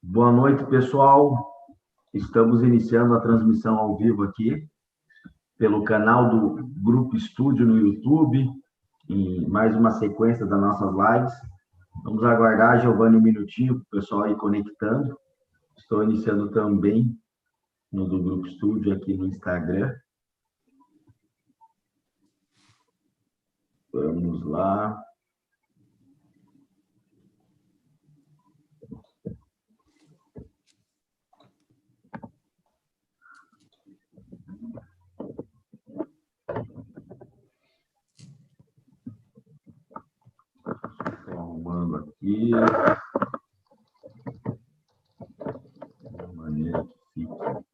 Boa noite, pessoal. Estamos iniciando a transmissão ao vivo aqui, pelo canal do Grupo Estúdio no YouTube, em mais uma sequência das nossas lives. Vamos aguardar, Giovanni, um minutinho para o pessoal ir conectando. Estou iniciando também no do Grupo Estúdio aqui no Instagram. Vamos lá. Estou arrumando aqui. De maneira que fique.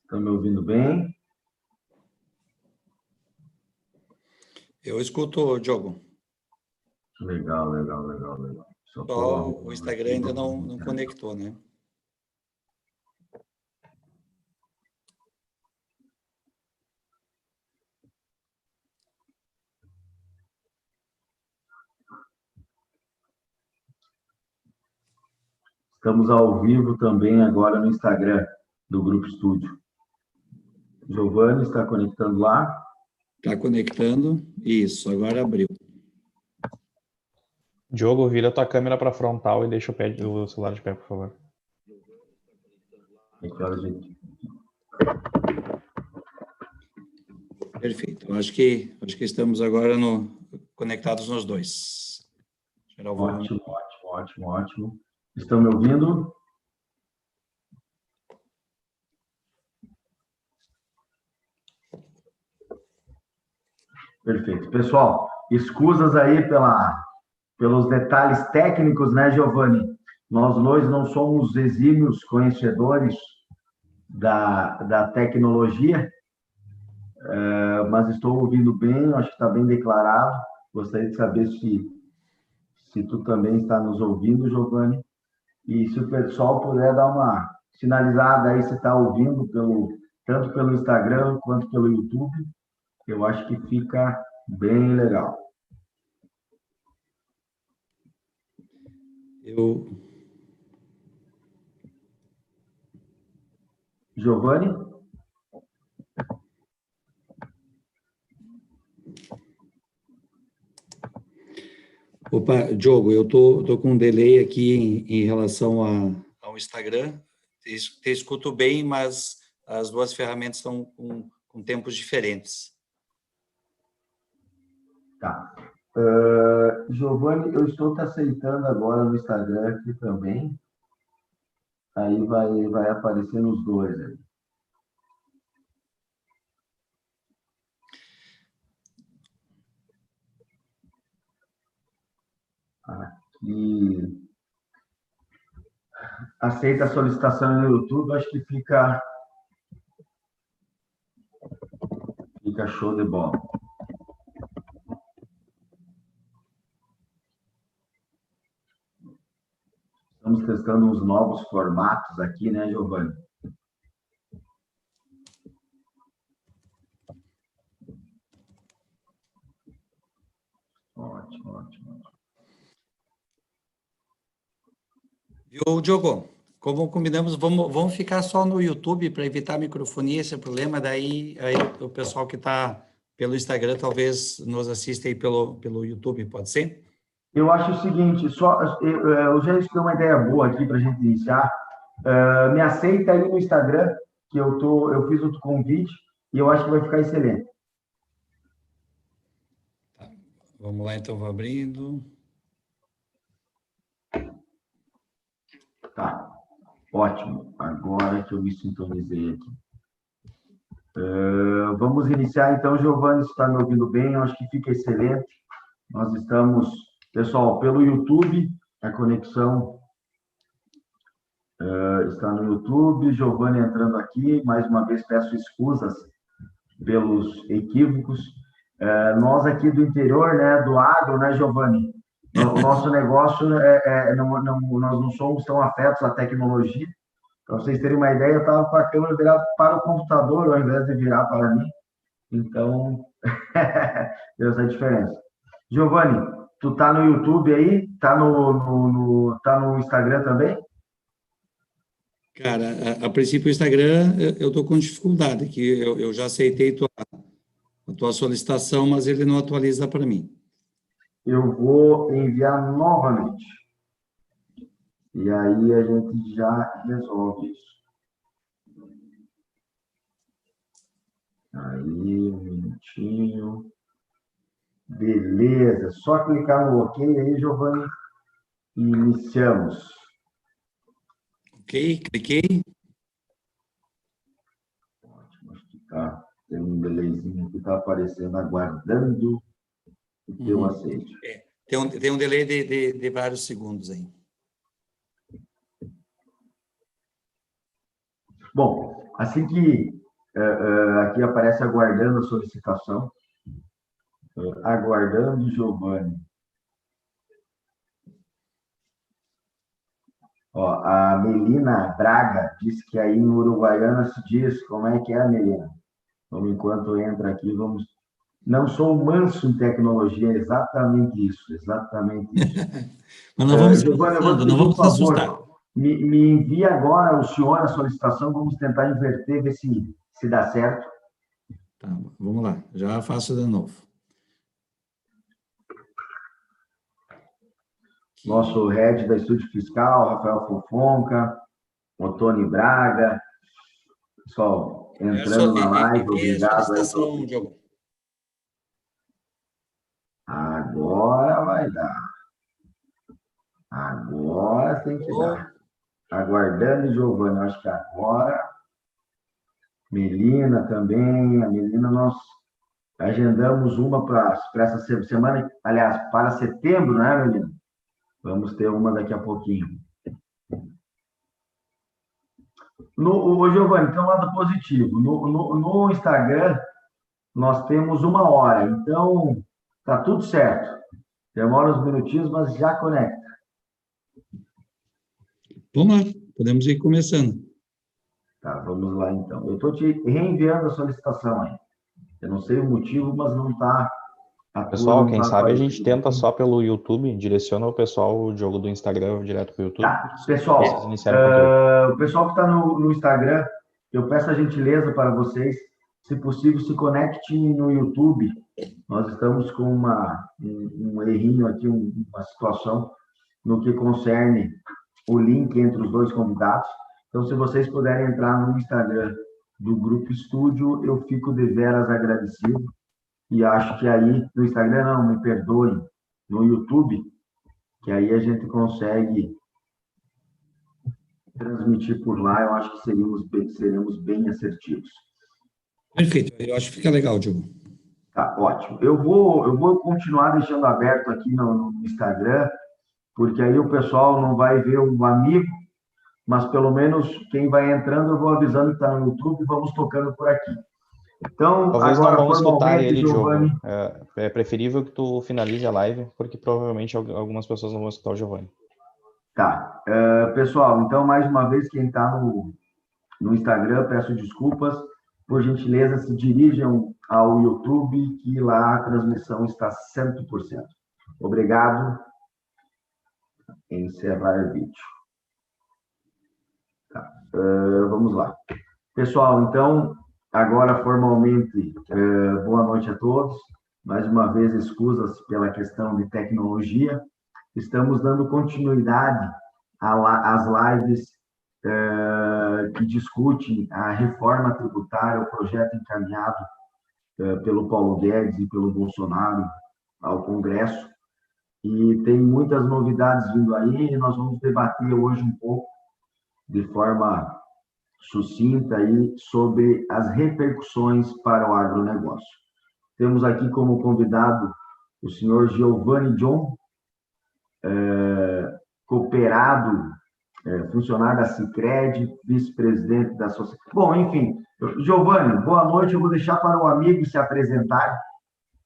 Estão me ouvindo bem? Eu escuto, Diogo. Legal. Só o Instagram ainda não conectou, né? Estamos ao vivo também agora no Instagram do Grupo Estúdio. Giovanni está conectando lá? Está conectando. Isso, agora abriu. Diogo, vira a tua câmera para frontal e deixa o celular de pé, por favor. Gente. Perfeito. Acho que estamos agora conectados nos dois. Ótimo. Estão me ouvindo? Perfeito. Pessoal, escusas aí pelos detalhes técnicos, né, Giovanni? Nós dois não somos exímios conhecedores da tecnologia, mas estou ouvindo bem, acho que está bem declarado. Gostaria de saber se tu também está nos ouvindo, Giovanni. E se o pessoal puder dar uma sinalizada aí se está ouvindo tanto pelo Instagram quanto pelo YouTube, eu acho que fica bem legal. Giovanni? Opa, Diogo, eu tô com um delay aqui em relação ao Instagram. Te escuto bem, mas as duas ferramentas estão com tempos diferentes. Tá. Giovanni, eu estou te aceitando agora no Instagram aqui também. Aí vai aparecer nos dois aí. Aqui. Aceita a solicitação no YouTube, acho que fica show de bola. Estamos testando uns novos formatos aqui, né, Giovanni? Ótimo. Viu, Diogo? Como combinamos, vamos ficar só no YouTube para evitar a microfonia, esse problema. Daí aí, o pessoal que está pelo Instagram talvez nos assista aí pelo YouTube, pode ser? Eu acho o seguinte, eu já estou uma ideia boa aqui para a gente iniciar. Me aceita aí no Instagram, que eu fiz outro convite e eu acho que vai ficar excelente. Tá. Vamos lá, então, vou abrindo. Tá, ótimo. Agora que eu me sintonizei aqui. Vamos iniciar, então, Giovanni, se está me ouvindo bem, eu acho que fica excelente. Nós estamos, pessoal, pelo YouTube, a conexão Está no YouTube. Giovanni entrando aqui. Mais uma vez peço escusas pelos equívocos. Nós aqui do interior, né, do agro, né, Giovanni? O nosso negócio, nós não somos tão afetos à tecnologia. Para vocês terem uma ideia, eu estava com a câmera virada para o computador, ao invés de virar para mim. Então, deu essa diferença. Giovanni, tu tá no YouTube aí? Tá no Instagram também? Cara, a princípio o Instagram eu estou com dificuldade, que eu já aceitei a tua solicitação, mas ele não atualiza para mim. Eu vou enviar novamente. E aí a gente já resolve isso. Aí, um minutinho. Beleza. Só clicar no OK aí, Giovanni, e iniciamos. Ok, cliquei. Ótimo, acho que tá. Tem um delayzinho que está aparecendo, aguardando o teu aceite. Tem um delay de vários segundos aí. Bom, assim que aqui aparece aguardando a solicitação, aguardando Giovanni. Ó, a Melina Braga disse que aí no Uruguaiana se diz, como é que é, Melina? Vamos, enquanto entra aqui, vamos... Não sou manso em tecnologia, exatamente isso, exatamente isso. Mas não vamos Giovanni, eu vou te não pedir, vamos por assustar. favor, me envie agora o senhor a solicitação, vamos tentar inverter, ver se dá certo. Tá, vamos lá, já faço de novo. Nosso head da Estúdio Fiscal, Rafael Fofonca, o Tony Braga, pessoal, entrando na live, obrigado aí. Diogo. Agora vai dar. Agora tem que dar. Aguardando, Giovanni, acho que agora. Melina também. A Melina, nós agendamos uma para essa semana, aliás, para setembro, né, Melina? Vamos ter uma daqui a pouquinho. Ô, Giovanni, tem um lado positivo. No Instagram, nós temos 1 hora, então tá tudo certo. Demora uns minutinhos, mas já conecta. Vamos lá, podemos ir começando. Tá, vamos lá então. Eu estou te reenviando a solicitação aí. Eu não sei o motivo, mas não está. Pessoal, quem sabe a gente tenta só pelo YouTube, direciona o pessoal o jogo do Instagram direto para o YouTube. Tá, pessoal, o pessoal que está no Instagram, eu peço a gentileza para vocês, se possível, se conectem no YouTube. Nós estamos com um errinho aqui, uma situação no que concerne o link entre os dois convidados. Então, se vocês puderem entrar no Instagram do Grupo Estúdio, eu fico deveras agradecido. E acho que aí, no Instagram não, me perdoem, no YouTube, que aí a gente consegue transmitir por lá, eu acho que seremos bem assertivos. Perfeito, eu acho que fica legal, Diogo. Tá, ótimo. Eu vou continuar deixando aberto aqui no Instagram, porque aí o pessoal não vai ver o amigo, mas pelo menos quem vai entrando eu vou avisando que está no YouTube e vamos tocando por aqui. Então, talvez agora, não vão escutar ele, Giovanni... Diogo. É preferível que tu finalize a live, porque provavelmente algumas pessoas não vão escutar o Giovanni. Tá. Pessoal, então, mais uma vez, quem está no Instagram, peço desculpas. Por gentileza, se dirijam ao YouTube, que lá a transmissão está 100%. Obrigado. Encerrar vídeo. Tá. Vamos lá. Pessoal, então, agora formalmente, boa noite a todos. Mais uma vez, escusas pela questão de tecnologia. Estamos dando continuidade às lives que discutem a reforma tributária, o projeto encaminhado pelo Paulo Guedes e pelo Bolsonaro ao Congresso. E tem muitas novidades vindo aí, e nós vamos debater hoje um pouco, de forma sucinta, aí, sobre as repercussões para o agronegócio. Temos aqui como convidado o senhor Giovanni John, cooperado funcionário da Sicredi, vice-presidente da associação. Bom, enfim, Giovanni, boa noite. Eu vou deixar para o amigo se apresentar,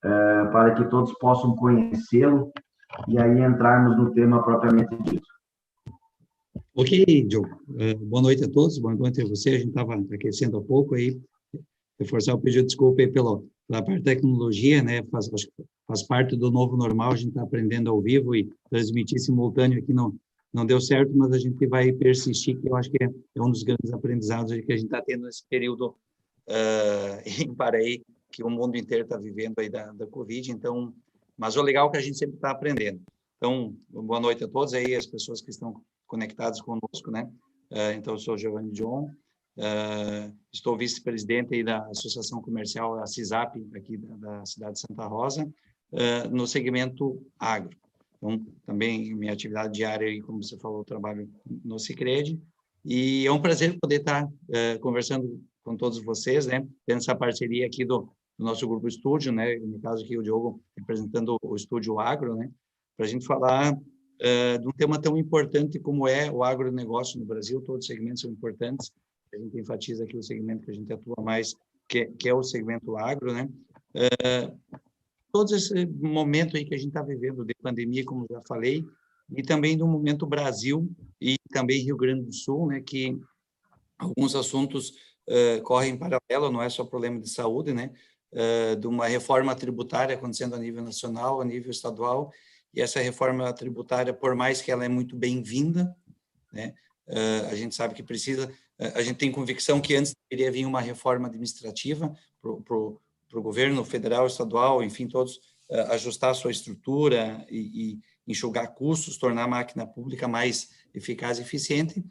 para que todos possam conhecê-lo e aí entrarmos no tema propriamente dito. Ok, Diogo. Boa noite a todos, boa noite a você. A gente estava aquecendo há pouco aí, reforçar o pedido de desculpa aí pela parte da tecnologia, né? Faz parte do novo normal, a gente está aprendendo ao vivo e transmitir simultâneo aqui não deu certo, mas a gente vai persistir, que eu acho que é um dos grandes aprendizados que a gente está tendo nesse período ímpar aí, que o mundo inteiro está vivendo aí da Covid. Então, mas o legal é que a gente sempre está aprendendo. Então, boa noite a todos aí, as pessoas que estão conectadas conosco, né? Então, eu sou Giovanni John, estou vice-presidente aí da Associação Comercial, a CISAP, aqui da cidade de Santa Rosa, no segmento agro. Então, também minha atividade diária, aí, como você falou, eu trabalho no Sicredi, e é um prazer poder estar conversando com todos vocês, né? Tendo essa parceria aqui do nosso grupo Estúdio, né? No caso aqui o Diogo representando o Estúdio Agro, né? Para a gente falar de um tema tão importante como é o agronegócio no Brasil. Todos os segmentos são importantes. A gente enfatiza aqui o segmento que a gente atua mais, que é o segmento agro, né? Todo esse momento aí que a gente está vivendo de pandemia, como já falei, e também do momento Brasil e também Rio Grande do Sul, né? Que alguns assuntos correm em paralelo, não é só problema de saúde, né? De uma reforma tributária acontecendo a nível nacional, a nível estadual, e essa reforma tributária, por mais que ela é muito bem-vinda, né? A gente sabe que precisa, a gente tem convicção que antes deveria vir uma reforma administrativa para o governo federal, estadual, enfim, todos ajustar a sua estrutura e enxugar custos, tornar a máquina pública mais eficaz e eficiente,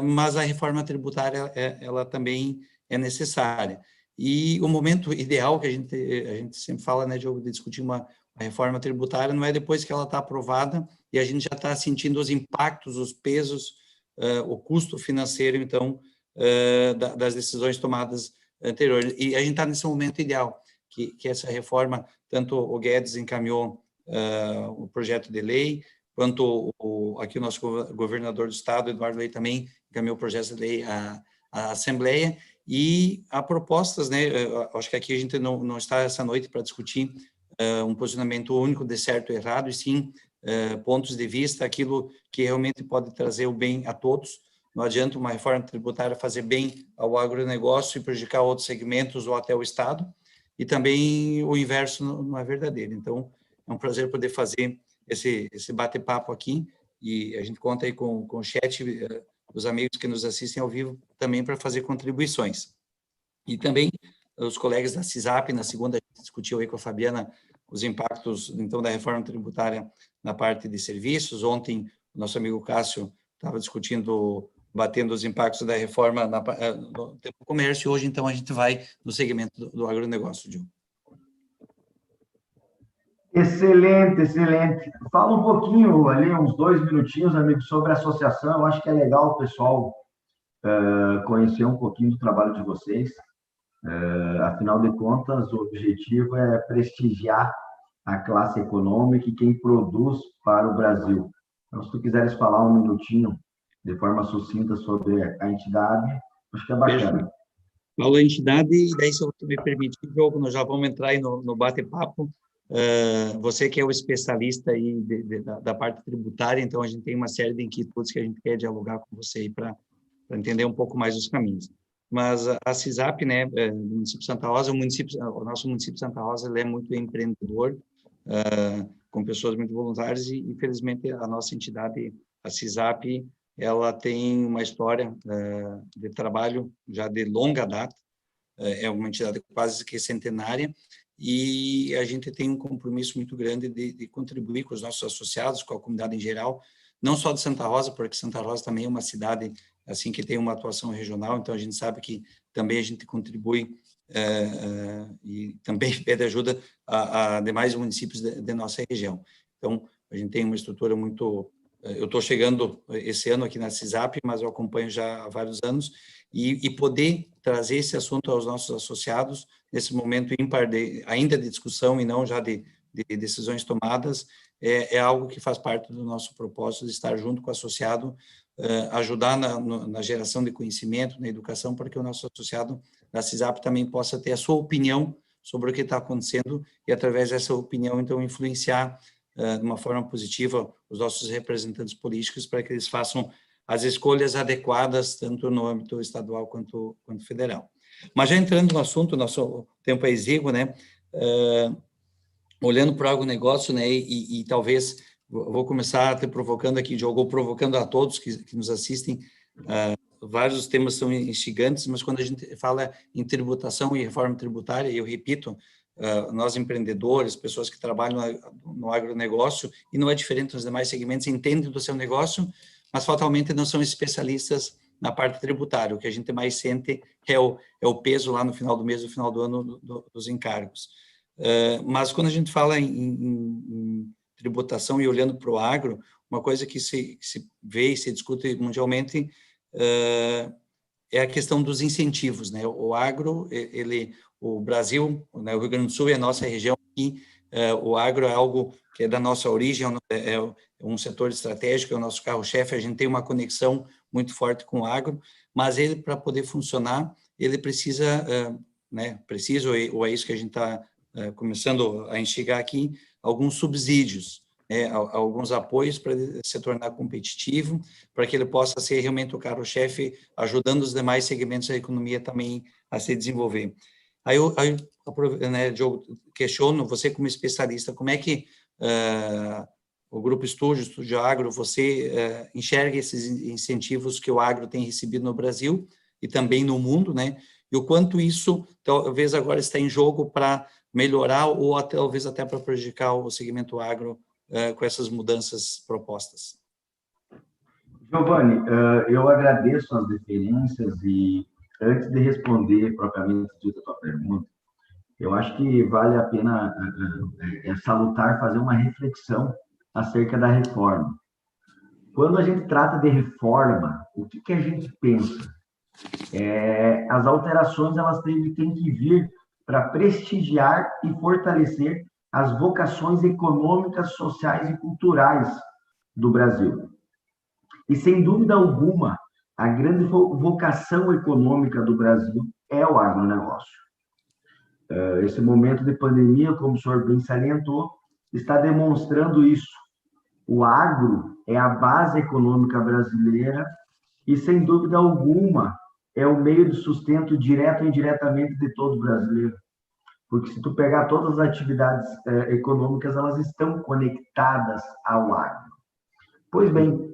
mas a reforma tributária ela também é necessária. E o momento ideal que a gente sempre fala, né, Diogo, de discutir uma reforma tributária não é depois que ela está aprovada e a gente já está sentindo os impactos, os pesos, o custo financeiro, então, das decisões tomadas anteriores. E a gente está nesse momento ideal, que essa reforma, tanto o Guedes encaminhou o projeto de lei, quanto aqui o nosso governador do estado, Eduardo Leite, também encaminhou o projeto de lei à Assembleia, e há propostas, né? Acho que aqui a gente não está essa noite para discutir um posicionamento único de certo e errado, e sim pontos de vista, aquilo que realmente pode trazer o bem a todos. Não adianta uma reforma tributária fazer bem ao agronegócio e prejudicar outros segmentos ou até o Estado, e também o inverso não é verdadeiro. Então, é um prazer poder fazer esse bate-papo aqui, e a gente conta aí com o chat, os amigos que nos assistem ao vivo também para fazer contribuições. E também os colegas da CISAP, na segunda, a gente discutiu aí com a Fabiana os impactos, então, da reforma tributária na parte de serviços. Ontem, o nosso amigo Cássio estava batendo os impactos da reforma no comércio, e hoje, então, a gente vai no segmento do agronegócio, Diogo. Excelente, excelente. Fala um pouquinho ali, uns 2 minutinhos, amigo, sobre a associação. Eu acho que é legal o pessoal conhecer um pouquinho do trabalho de vocês. Afinal de contas, o objetivo é prestigiar a classe econômica e quem produz para o Brasil. Então, se tu quiseres falar um minutinho de forma sucinta sobre a entidade, acho que é bacana. Falo a entidade, e daí, se eu me permitir, Diogo, nós já vamos entrar aí no bate-papo. Você que é o especialista aí da parte tributária, então a gente tem uma série de inquietudes que a gente quer dialogar com você aí para entender um pouco mais os caminhos. Mas a CISAP, né, do município de Santa Rosa, o nosso município de Santa Rosa, ele é muito empreendedor, com pessoas muito voluntárias, e infelizmente a nossa entidade, a CISAP, ela tem uma história de trabalho já de longa data, é uma entidade quase que centenária, e a gente tem um compromisso muito grande de contribuir com os nossos associados, com a comunidade em geral, não só de Santa Rosa, porque Santa Rosa também é uma cidade assim que tem uma atuação regional, então a gente sabe que também a gente contribui e também pede ajuda a demais municípios de nossa região. Então, a gente tem uma estrutura muito... Eu estou chegando esse ano aqui na CISAP, mas eu acompanho já há vários anos, e poder trazer esse assunto aos nossos associados, nesse momento ímpar ainda de discussão e não já de decisões tomadas, é algo que faz parte do nosso propósito de estar junto com o associado ajudar na geração de conhecimento, na educação, para que o nosso associado da CISAP também possa ter a sua opinião sobre o que está acontecendo e, através dessa opinião, então, influenciar de uma forma positiva os nossos representantes políticos para que eles façam as escolhas adequadas, tanto no âmbito estadual quanto federal. Mas já entrando no assunto, nosso tempo é exíguo, né? Olhando para o agronegócio, né? E talvez, vou começar te provocando aqui, Diogo, ou provocando a todos que nos assistem. Vários temas são instigantes, mas quando a gente fala em tributação e reforma tributária, eu repito, nós empreendedores, pessoas que trabalham no agronegócio, e não é diferente dos demais segmentos, entendem do seu negócio, mas fatalmente não são especialistas na parte tributária. O que a gente mais sente é o peso lá no final do mês, no final do ano, dos encargos. Mas quando a gente fala em tributação e olhando para o agro, uma coisa que se vê e se discute mundialmente é a questão dos incentivos, né? O agro, o Brasil, né, o Rio Grande do Sul é a nossa região, e o agro é algo que é da nossa origem, é um setor estratégico, é o nosso carro-chefe, a gente tem uma conexão muito forte com o agro, mas ele, para poder funcionar, ele precisa, ou é isso que a gente está começando a enxergar aqui, alguns subsídios, alguns apoios para ele se tornar competitivo, para que ele possa ser realmente o carro-chefe, ajudando os demais segmentos da economia também a se desenvolver. Aí Diogo, questiono, você como especialista, como é que o Grupo Estúdio Agro, você enxerga esses incentivos que o agro tem recebido no Brasil e também no mundo, né? E o quanto isso, talvez, agora está em jogo para melhorar ou talvez até para prejudicar o segmento agro com essas mudanças propostas. Giovanni, eu agradeço as referências e, antes de responder propriamente dita a tua pergunta, eu acho que vale a pena salutar, fazer uma reflexão acerca da reforma. Quando a gente trata de reforma, o que a gente pensa? As alterações elas têm que vir para prestigiar e fortalecer as vocações econômicas, sociais e culturais do Brasil. E, sem dúvida alguma, a grande vocação econômica do Brasil é o agronegócio. Esse momento de pandemia, como o senhor bem salientou, está demonstrando isso. O agro é a base econômica brasileira e, sem dúvida alguma, é o meio de sustento direto e indiretamente de todo brasileiro. Porque se tu pegar todas as atividades econômicas, elas estão conectadas ao agro. Pois bem,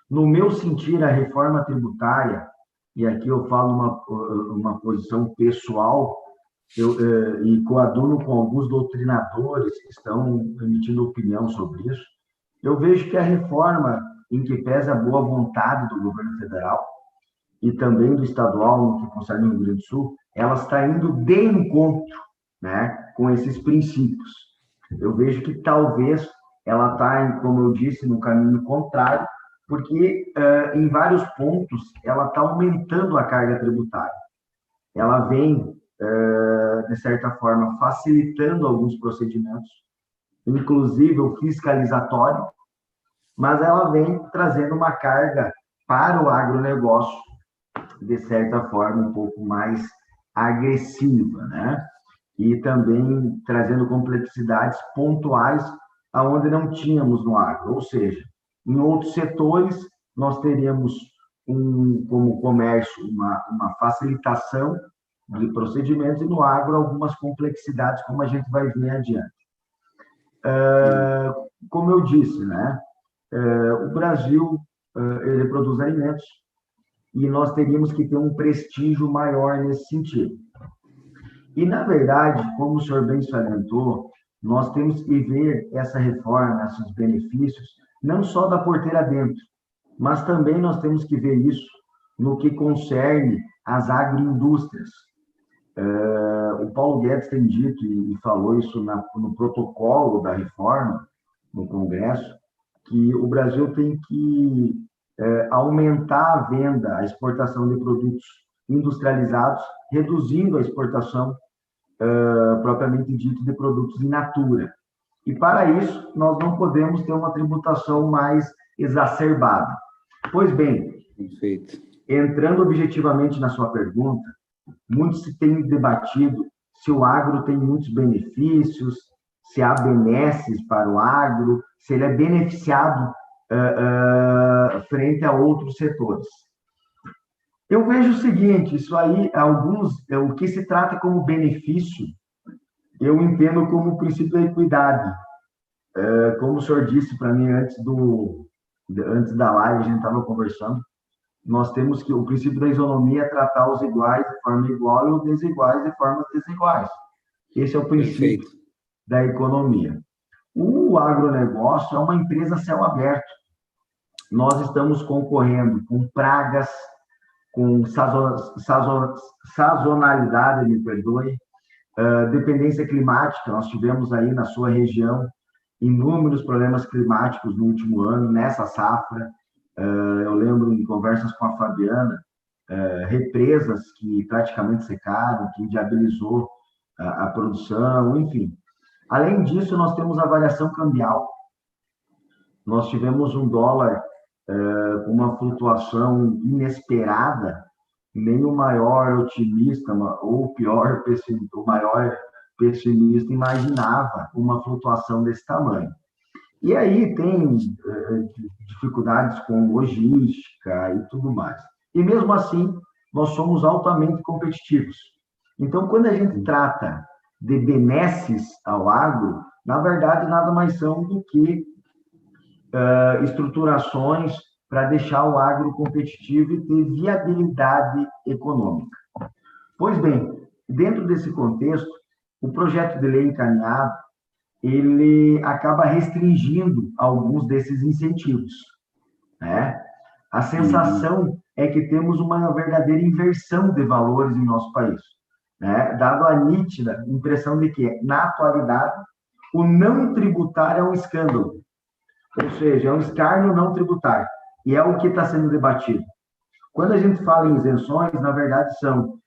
no meu sentir, a reforma tributária, e aqui eu falo uma posição pessoal, e coaduno com alguns doutrinadores que estão emitindo opinião sobre isso, eu vejo que a reforma, em que pesa a boa vontade do governo federal e também do estadual, no que concerne o Rio Grande do Sul, ela está indo de encontro, né, com esses princípios. Eu vejo que talvez ela está, como eu disse, no caminho contrário, porque em vários pontos ela está aumentando a carga tributária. Ela vem, de certa forma, facilitando alguns procedimentos, inclusive o fiscalizatório, mas ela vem trazendo uma carga para o agronegócio, de certa forma, um pouco mais agressiva, né? E também trazendo complexidades pontuais aonde não tínhamos no agro, ou seja, em outros setores nós teríamos como comércio uma facilitação de procedimentos e no agro algumas complexidades, como a gente vai ver adiante. Como eu disse, né? O Brasil ele produz alimentos e nós teríamos que ter um prestígio maior nesse sentido. E, na verdade, como o senhor bem salientou, nós temos que ver essa reforma, esses benefícios, não só da porteira dentro, mas também nós temos que ver isso no que concerne às agroindústrias. O Paulo Guedes tem dito e falou isso no protocolo da reforma, no Congresso, que o Brasil tem que aumentar a venda, a exportação de produtos industrializados, reduzindo a exportação propriamente dito de produtos in natura. E para isso, nós não podemos ter uma tributação mais exacerbada. Pois bem, Perfeito. entrando objetivamente na sua pergunta, muito se tem debatido se o agro tem muitos benefícios, se há benesses para o agro, se ele é beneficiado frente a outros setores. Eu vejo o seguinte, isso aí, o que se trata como benefício, eu entendo como o princípio da equidade. Como o senhor disse para mim antes da live, a gente estava conversando, nós temos que o princípio da isonomia é tratar os iguais de forma igual e os desiguais de formas desiguais. Esse é o princípio Perfeito. da economia. O agronegócio é uma empresa a céu aberto. Nós estamos concorrendo com pragas, com sazonalidade, me perdoe, dependência climática. Nós tivemos aí na sua região inúmeros problemas climáticos no último ano, nessa safra. Eu lembro em conversas com a Fabiana, represas que praticamente secaram, que inviabilizou a produção, enfim. Além disso, nós temos a variação cambial. Nós tivemos um dólar com uma flutuação inesperada, nem o maior otimista ou o pior pessimista, o maior pessimista imaginava uma flutuação desse tamanho. E aí tem dificuldades com logística e tudo mais. E mesmo assim, nós somos altamente competitivos. Então, quando a gente trata de benesses ao agro, na verdade, nada mais são do que estruturações para deixar o agro competitivo e ter viabilidade econômica. Pois bem, dentro desse contexto, o projeto de lei encaminhado, ele acaba restringindo alguns desses incentivos, né? A sensação é que temos uma verdadeira inversão de valores em nosso país, né? Dado a nítida impressão de que, na atualidade, o não tributário é um escândalo, ou seja, é um escárnio não tributário, e é o que está sendo debatido. Quando a gente fala em isenções, na verdade, são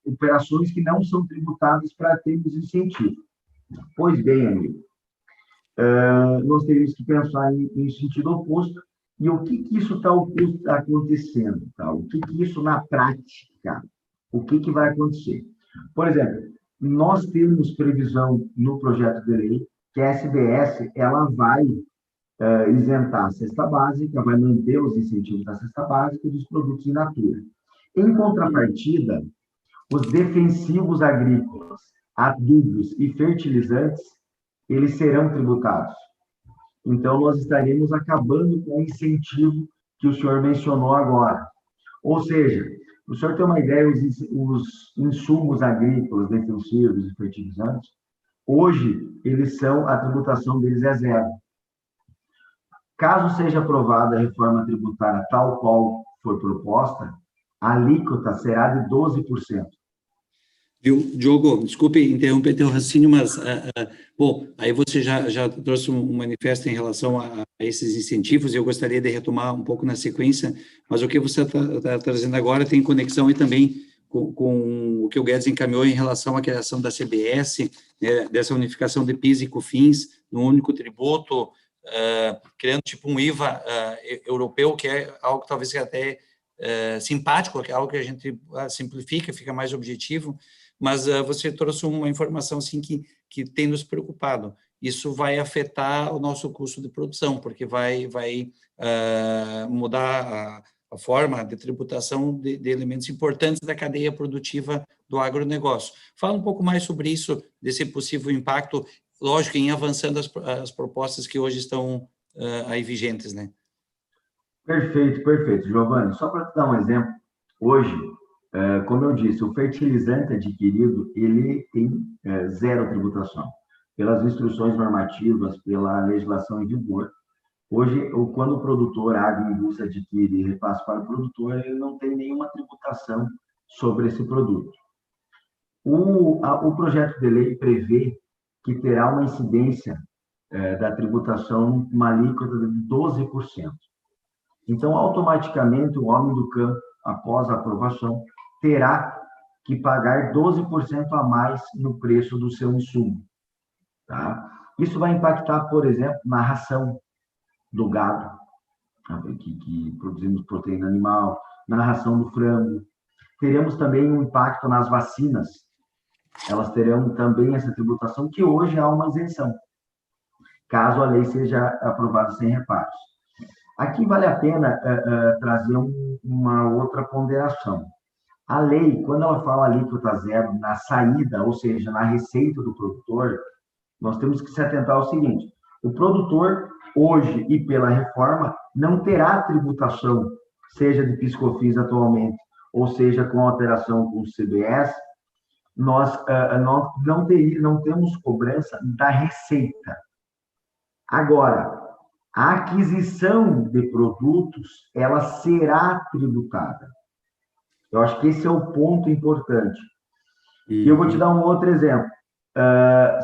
operações que não são tributadas para termos incentivo. Pois bem, amigo, nós teríamos que pensar em sentido oposto, e o que isso está acontecendo? Tá? O que isso, na prática, o que vai acontecer? Por exemplo, nós temos previsão no projeto de lei que a SBS ela vai isentar a cesta básica, vai manter os incentivos da cesta básica e dos produtos in natura. Em contrapartida, os defensivos agrícolas, adubos e fertilizantes, eles serão tributados. Então, nós estaremos acabando com o incentivo que o senhor mencionou agora. Ou seja, o senhor tem uma ideia, os insumos agrícolas, defensivos e fertilizantes, hoje, a tributação deles é zero. Caso seja aprovada a reforma tributária tal qual foi proposta, a alíquota será de 12%. Viu, Diogo, desculpe interromper teu raciocínio, mas, bom, aí você já trouxe um manifesto em relação a esses incentivos, e eu gostaria de retomar um pouco na sequência, mas o que você está trazendo agora tem conexão e também com o que o Guedes encaminhou em relação à criação da CBS, né, dessa unificação de PIS e COFINS num único tributo, criando tipo um IVA europeu, que é algo que talvez seja até simpático, que é algo que a gente simplifica, fica mais objetivo, mas você trouxe uma informação assim que tem nos preocupado. Isso vai afetar o nosso custo de produção, porque vai mudar a forma de tributação de elementos importantes da cadeia produtiva do agronegócio. Fala um pouco mais sobre isso, desse possível impacto, lógico, em avançando as propostas que hoje estão aí vigentes, né? Perfeito, Giovanni. Só para te dar um exemplo, hoje, como eu disse, o fertilizante adquirido, ele tem zero tributação. Pelas instruções normativas, pela legislação em vigor, hoje, quando o produtor, a agroindústria adquire e repassa para o produtor, ele não tem nenhuma tributação sobre esse produto. O projeto de lei prevê que terá uma incidência da tributação, uma alíquota de 12%. Então, automaticamente, o homem do campo, após a aprovação, terá que pagar 12% a mais no preço do seu insumo. Tá? Isso vai impactar, por exemplo, na ração do gado. que produzimos proteína animal, na ração do frango. Teremos também um impacto nas vacinas. Elas terão também essa tributação, que hoje há uma isenção, caso a lei seja aprovada sem reparos. Aqui vale a pena trazer uma outra ponderação. A lei, quando ela fala alíquota zero na saída, ou seja, na receita do produtor, nós temos que se atentar ao seguinte: o produtor, hoje e pela reforma, não terá tributação, seja de PIS/COFINS atualmente, ou seja, com alteração com o CBS, nós não temos cobrança da receita. Agora, a aquisição de produtos, ela será tributada. Eu acho que esse é o ponto importante. E eu vou te dar um outro exemplo.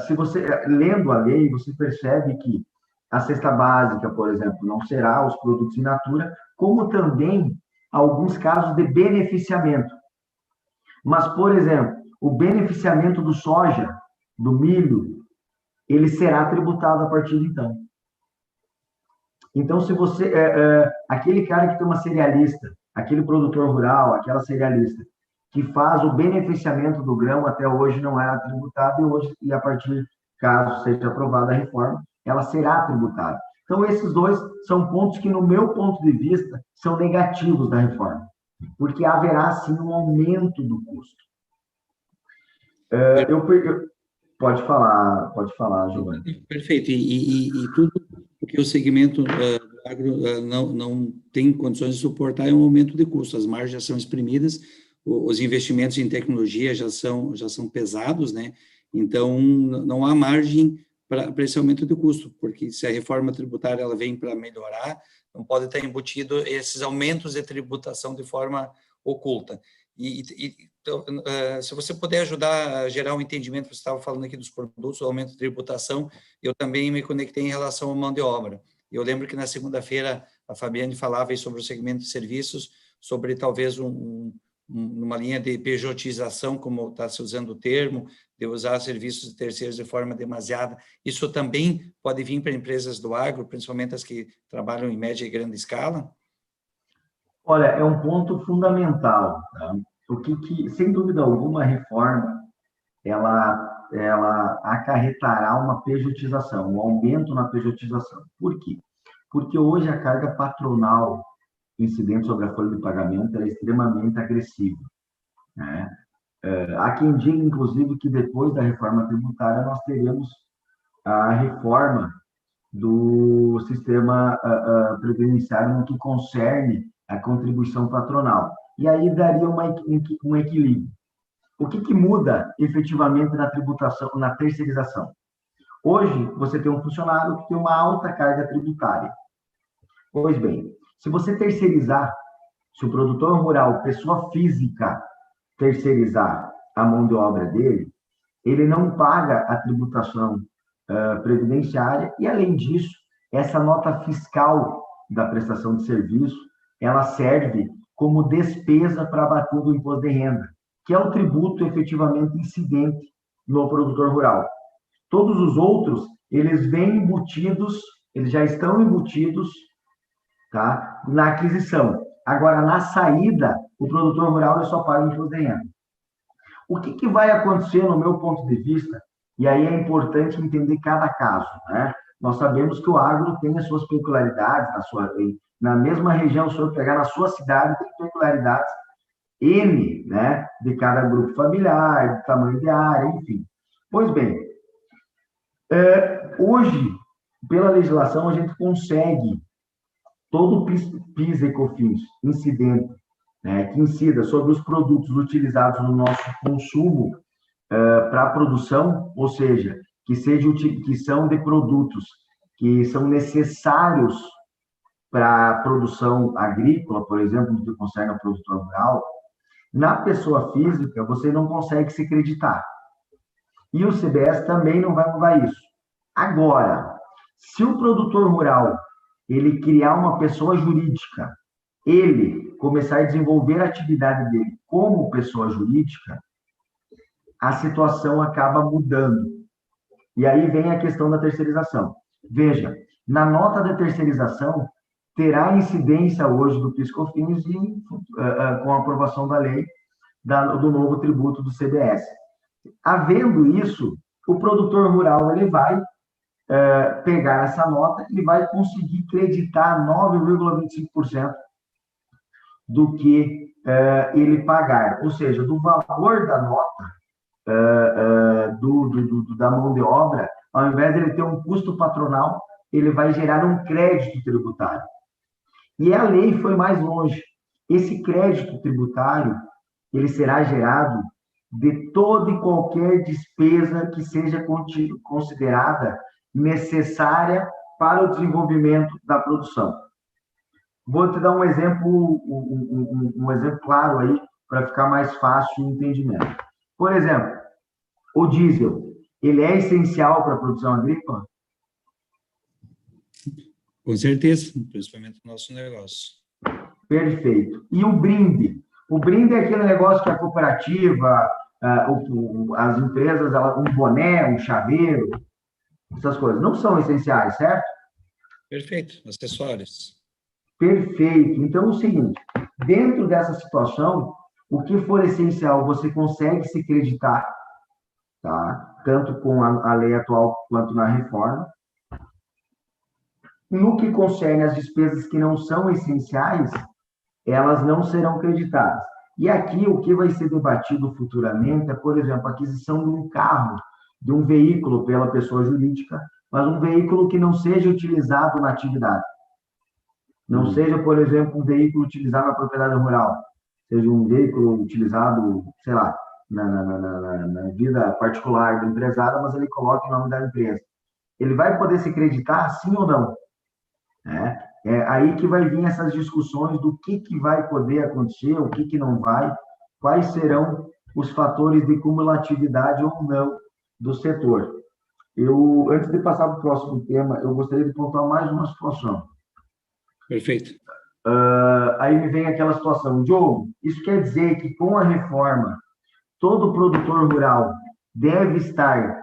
Se você, lendo a lei, você percebe que a cesta básica, por exemplo, não será os produtos in natura, como também alguns casos de beneficiamento. Mas, por exemplo, o beneficiamento do soja, do milho, ele será tributado a partir de então. Então, se você... aquele cara que tem uma cerealista, aquele produtor rural, aquela cerealista, que faz o beneficiamento do grão, até hoje não era tributado, e a partir, caso seja aprovada a reforma, ela será tributada. Então, esses dois são pontos que, no meu ponto de vista, são negativos da reforma, porque haverá, sim, um aumento do custo. Pode falar, Giovanni. Perfeito. E tudo porque o segmento do agro não tem condições de suportar é um aumento de custo. As margens já são exprimidas, os investimentos em tecnologia já são pesados, né? Então, não há margem para esse aumento de custo, porque se a reforma tributária ela vem para melhorar, não pode estar embutido esses aumentos de tributação de forma oculta. Então, se você puder ajudar a gerar um entendimento, você estava falando aqui dos produtos, o aumento de tributação, eu também me conectei em relação à mão de obra. Eu lembro que na segunda-feira a Fabiane falava aí sobre o segmento de serviços, sobre talvez numa linha de pejotização, como está se usando o termo, de usar serviços de terceiros de forma demasiada. Isso também pode vir para empresas do agro, principalmente as que trabalham em média e grande escala? Olha, é um ponto fundamental, tá? Sem dúvida alguma, a reforma, ela acarretará uma pejotização, um aumento na pejotização. Por quê? Porque hoje a carga patronal incidente sobre a folha de pagamento é extremamente agressiva, né? Há quem diga, inclusive, que depois da reforma tributária nós teremos a reforma do sistema previdenciário no que concerne a contribuição patronal. E aí daria um equilíbrio. O que muda efetivamente na tributação, na terceirização? Hoje, você tem um funcionário que tem uma alta carga tributária. Pois bem, se você terceirizar, se o produtor rural, pessoa física, terceirizar a mão de obra dele, ele não paga a tributação previdenciária e, além disso, essa nota fiscal da prestação de serviço, ela serve como despesa para abater do imposto de renda, que é o tributo efetivamente incidente no produtor rural. Todos os outros, eles vêm embutidos, eles já estão embutidos, tá, na aquisição. Agora, na saída, o produtor rural ele só paga imposto de renda. O que vai acontecer, no meu ponto de vista, e aí é importante entender cada caso, né? Nós sabemos que o agro tem as suas peculiaridades, na mesma região, se eu pegar na sua cidade, tem peculiaridades N, né, de cada grupo familiar, de tamanho de área, enfim. Pois bem, hoje, pela legislação, a gente consegue todo o PIS e COFINS incidente, né, que incida sobre os produtos utilizados no nosso consumo para a produção, ou seja, que são de produtos que são necessários para a produção agrícola, por exemplo, no que concerne ao produtor rural, na pessoa física, você não consegue se creditar. E o CBS também não vai mudar isso. Agora, se o produtor rural ele criar uma pessoa jurídica, ele começar a desenvolver a atividade dele como pessoa jurídica, a situação acaba mudando. E aí vem a questão da terceirização. Veja, na nota de terceirização, terá incidência hoje do PIS/COFINS com a aprovação da lei do novo tributo do CBS. Havendo isso, o produtor rural ele vai pegar essa nota e vai conseguir creditar 9,25% do que ele pagar, ou seja, do valor da nota da mão de obra, ao invés de ele ter um custo patronal, ele vai gerar um crédito tributário. E a lei foi mais longe. Esse crédito tributário, ele será gerado de toda e qualquer despesa que seja considerada necessária para o desenvolvimento da produção. Vou te dar um exemplo claro aí, para ficar mais fácil o entendimento. Por exemplo, o diesel, ele é essencial para a produção agrícola? Com certeza, principalmente no nosso negócio. Perfeito. E o brinde? O brinde é aquele negócio que a cooperativa, as empresas, um boné, um chaveiro, essas coisas, não são essenciais, certo? Perfeito, acessórios. Perfeito. Então, é o seguinte, dentro dessa situação, o que for essencial, você consegue se creditar, tá? Tanto com a lei atual quanto na reforma. No que concerne as despesas que não são essenciais, elas não serão creditadas. E aqui, o que vai ser debatido futuramente é, por exemplo, a aquisição de um carro, de um veículo pela pessoa jurídica, mas um veículo que não seja utilizado na atividade. Não seja, por exemplo, um veículo utilizado na propriedade rural, seja um veículo utilizado, sei lá, na vida particular do empresário, mas ele coloca o nome da empresa. Ele vai poder se creditar, sim ou não? É aí que vai vir essas discussões do que vai poder acontecer, o que não vai, quais serão os fatores de cumulatividade ou não do setor. Antes de passar para o próximo tema, eu gostaria de pontuar mais uma situação. Perfeito. Aí me vem aquela situação, Diogo, isso quer dizer que com a reforma, todo produtor rural deve estar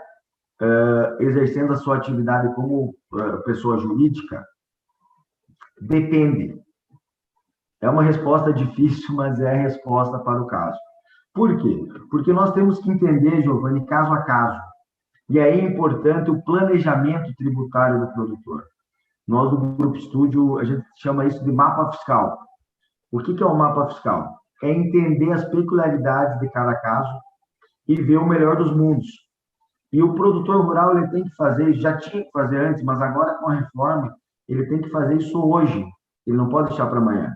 exercendo a sua atividade como pessoa jurídica? Depende. É uma resposta difícil, mas é a resposta para o caso. Por quê? Porque nós temos que entender, Giovanni, caso a caso. E aí é importante o planejamento tributário do produtor. Nós, do Grupo Estúdio, a gente chama isso de mapa fiscal. O que é um mapa fiscal? É entender as peculiaridades de cada caso e ver o melhor dos mundos. E o produtor rural, ele tem que fazer, já tinha que fazer antes, mas agora com a reforma, ele tem que fazer isso hoje. Ele não pode deixar para amanhã.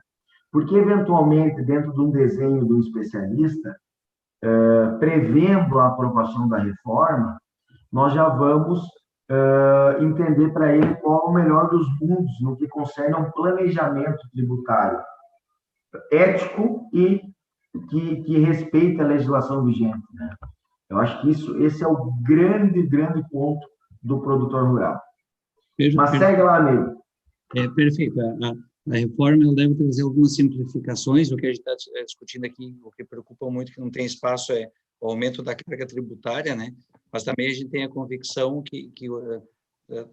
Porque, eventualmente, dentro de um desenho de um especialista, prevendo a aprovação da reforma, nós já vamos entender para ele qual é o melhor dos mundos no que concerne a um planejamento tributário ético e que respeite a legislação vigente, né? Eu acho que esse é o grande ponto do produtor rural. Mas segue lá, amigo. Perfeito. A reforma ela deve trazer algumas simplificações. O que a gente está discutindo aqui, o que preocupa muito, que não tem espaço, é o aumento da carga tributária, né? Mas também a gente tem a convicção que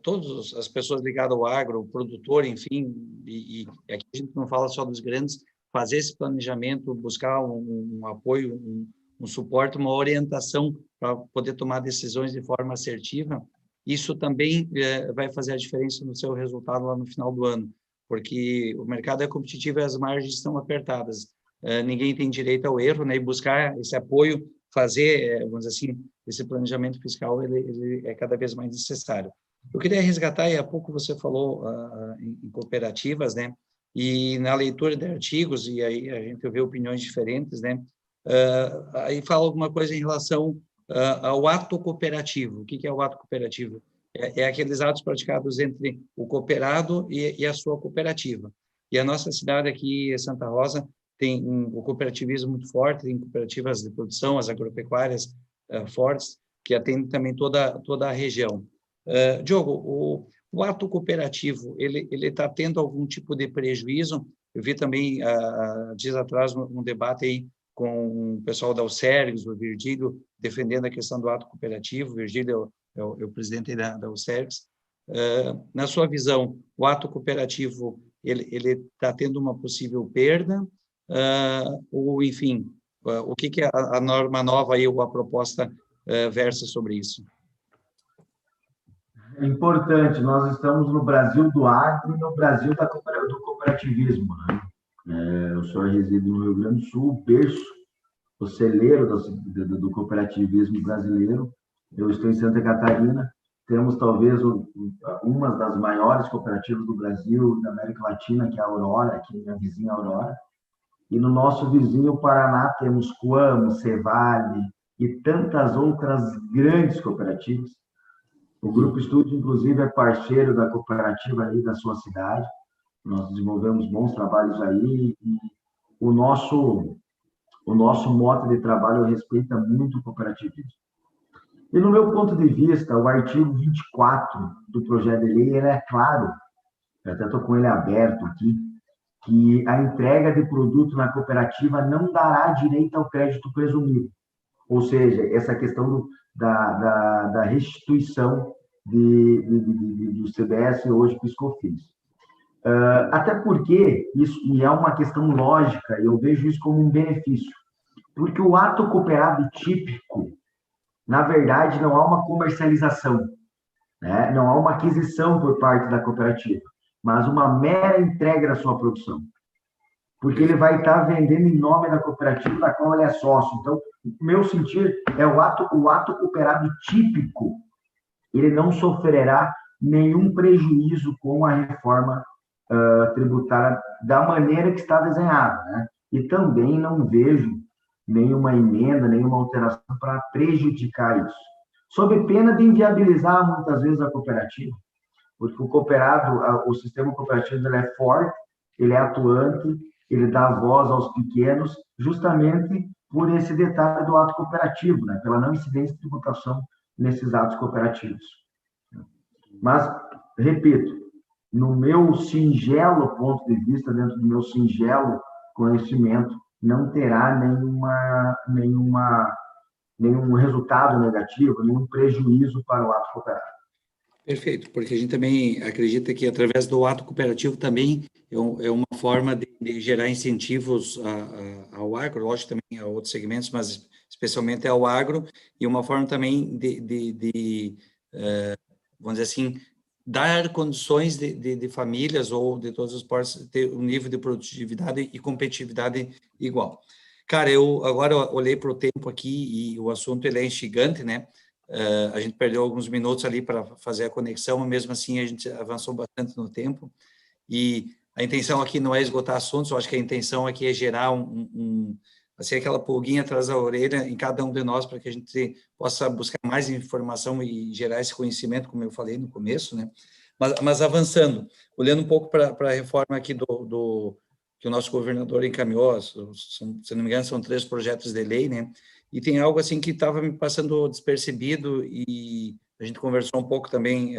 todas as pessoas ligadas ao agro, o produtor, enfim, e aqui a gente não fala só dos grandes, fazer esse planejamento, buscar um apoio, um suporte, uma orientação para poder tomar decisões de forma assertiva, isso também vai fazer a diferença no seu resultado lá no final do ano, porque o mercado é competitivo e as margens estão apertadas. Ninguém tem direito ao erro, né? E buscar esse apoio, fazer, vamos dizer assim, esse planejamento fiscal, ele é cada vez mais necessário. Eu queria resgatar, e há pouco você falou em cooperativas, né? E na leitura de artigos, e aí a gente vê opiniões diferentes, né? Aí fala alguma coisa em relação ao ato cooperativo. O que é o ato cooperativo? É aqueles atos praticados entre o cooperado e a sua cooperativa. E a nossa cidade aqui, Santa Rosa, tem o cooperativismo muito forte, tem cooperativas de produção, as agropecuárias fortes, que atendem também toda a região. Diogo, o ato cooperativo, ele está tendo algum tipo de prejuízo? Eu vi também, dias atrás, um debate aí com o pessoal da Alcergs, o Virgílio, defendendo a questão do ato cooperativo. O Virgílio é o presidente da Alcergs. Na sua visão, o ato cooperativo ele está tendo uma possível perda, ou, enfim, o que a norma nova aí, ou a proposta versa sobre isso? É importante, nós estamos no Brasil do agro e no Brasil do cooperativismo, né? Eu sou resido no Rio Grande do Sul, berço, o celeiro do cooperativismo brasileiro. Eu estou em Santa Catarina, temos talvez uma das maiores cooperativas do Brasil, da América Latina, que é a Aurora, aqui minha vizinha Aurora. E no nosso vizinho, o Paraná, temos Coamo, Cevale e tantas outras grandes cooperativas. O Grupo Estúdio, inclusive, é parceiro da cooperativa aí da sua cidade. Nós desenvolvemos bons trabalhos aí. E o nosso modo de trabalho respeita muito o cooperativismo. E, no meu ponto de vista, o artigo 24 do projeto de lei, ele é claro, eu até estou com ele aberto aqui, que a entrega de produto na cooperativa não dará direito ao crédito presumido. Ou seja, essa questão da restituição do CBS hoje PiscoFins. Até porque isso e é uma questão lógica, e eu vejo isso como um benefício, porque o ato cooperado típico, na verdade, não há uma comercialização, né? Não há uma aquisição por parte da cooperativa, mas uma mera entrega da sua produção. Porque ele vai estar vendendo em nome da cooperativa da qual ele é sócio. Então, o meu sentir é o ato cooperado típico, ele não sofrerá nenhum prejuízo com a reforma tributária da maneira que está desenhada, né? E também não vejo nenhuma emenda, nenhuma alteração para prejudicar isso. Sob pena de inviabilizar muitas vezes a cooperativa, porque o sistema cooperativo ele é forte, ele é atuante, ele dá voz aos pequenos, justamente por esse detalhe do ato cooperativo, né? Pela não incidência de tributação nesses atos cooperativos. Mas, repito, no meu singelo ponto de vista, dentro do meu singelo conhecimento, não terá nenhum resultado negativo, nenhum prejuízo para o ato cooperativo. Perfeito, porque a gente também acredita que através do ato cooperativo também é uma forma de gerar incentivos ao agro, lógico também a outros segmentos, mas especialmente ao agro, e uma forma também vamos dizer assim, dar condições de famílias ou de todos os portos ter um nível de produtividade e competitividade igual. Cara, eu agora olhei para o tempo aqui e o assunto ele é instigante, né? A gente perdeu alguns minutos ali para fazer a conexão, mas mesmo assim a gente avançou bastante no tempo. E a intenção aqui não é esgotar assuntos, eu acho que a intenção aqui é gerar assim, aquela pulguinha atrás da orelha em cada um de nós para que a gente possa buscar mais informação e gerar esse conhecimento, como eu falei no começo, né? Mas avançando, olhando um pouco para a reforma aqui que o nosso governador encaminhou, se não me engano, são 3 projetos de lei, né? E tem algo assim que estava me passando despercebido e a gente conversou um pouco também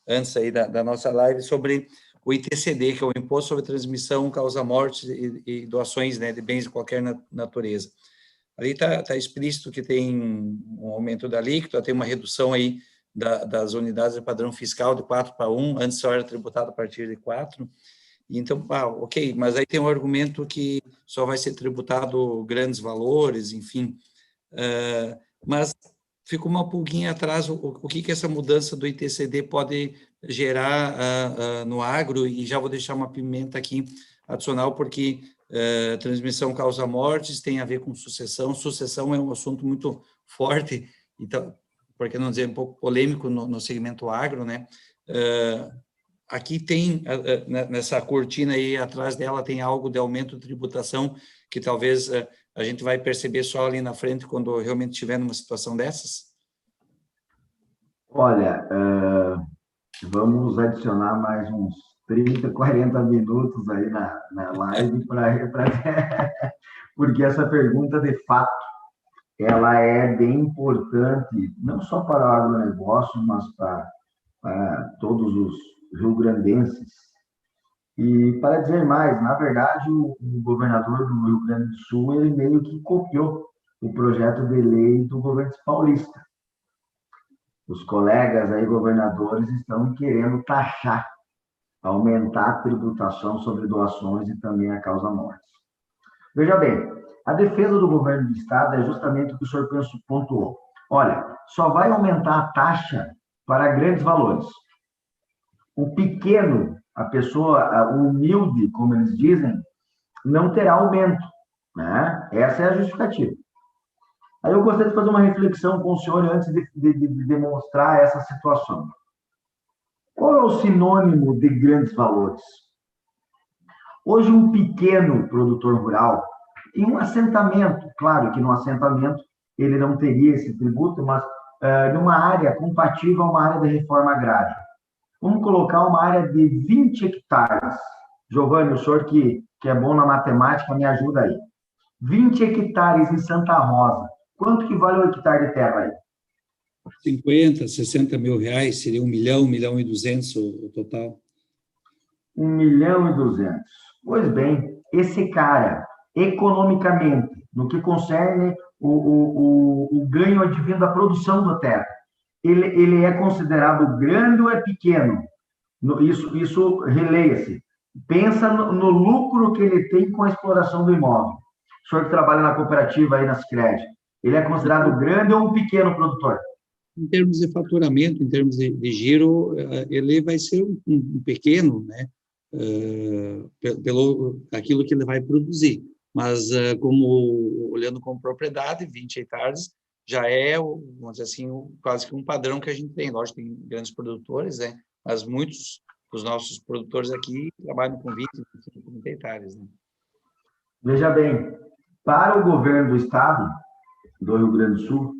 antes aí da nossa live sobre o ITCD, que é o Imposto sobre Transmissão, Causa Mortes e Doações, né, de bens de qualquer natureza. Ali está explícito que tem um aumento da alíquota, tem uma redução aí das unidades de padrão fiscal de 4 para 1, antes só era tributado a partir de 4. Então, ok, mas aí tem um argumento que só vai ser tributado grandes valores, enfim. Mas fica uma pulguinha atrás o que essa mudança do ITCD pode gerar no agro, e já vou deixar uma pimenta aqui adicional, porque transmissão causa mortes, tem a ver com sucessão é um assunto muito forte, então, por que não dizer um pouco polêmico no segmento agro, né? Aqui tem, nessa cortina aí atrás dela, tem algo de aumento de tributação que talvez a gente vai perceber só ali na frente quando realmente estiver numa situação dessas? Olha, vamos adicionar mais uns 30, 40 minutos aí na live porque essa pergunta, de fato, ela é bem importante, não só para o agronegócio, mas para todos os rio-grandenses. E, para dizer mais, na verdade, o governador do Rio Grande do Sul, ele meio que copiou o projeto de lei do governo paulista. Os colegas aí, governadores, estão querendo taxar aumentar a tributação sobre doações e também a causa-mortes. Veja bem, a defesa do governo do Estado é justamente o que o senhor pontuou. Olha, só vai aumentar a taxa para grandes valores. O pequeno, a pessoa humilde, como eles dizem, não terá aumento, né? Essa é a justificativa. Aí eu gostaria de fazer uma reflexão com o senhor antes de demonstrar essa situação. Qual é o sinônimo de grandes valores? Hoje, um pequeno produtor rural, em um assentamento, claro que no assentamento ele não teria esse tributo, mas numa área compatível a uma área de reforma agrária. Vamos colocar uma área de 20 hectares. Giovanni, o senhor que é bom na matemática, me ajuda aí. 20 hectares em Santa Rosa. Quanto que vale um hectare de terra aí? 50, 60 mil reais, seria 1 milhão, 1 milhão e 200 o total. 1 milhão e 200. Pois bem, esse cara, economicamente, no que concerne o ganho advindo da produção da terra, ele é considerado grande ou é pequeno? Isso releia-se. Pensa no lucro que ele tem com a exploração do imóvel. O senhor que trabalha na cooperativa aí na Sicredi, ele é considerado grande ou um pequeno produtor? Em termos de faturamento, em termos de giro, ele vai ser um pequeno, né? Pelo aquilo que ele vai produzir. Mas, olhando como propriedade, 20 hectares já é, vamos dizer assim, quase que um padrão que a gente tem. Lógico, tem grandes produtores, né? Mas muitos dos nossos produtores aqui trabalham com 20, 25, 30 hectares. Né? Veja bem, para o governo do Estado, do Rio Grande do Sul,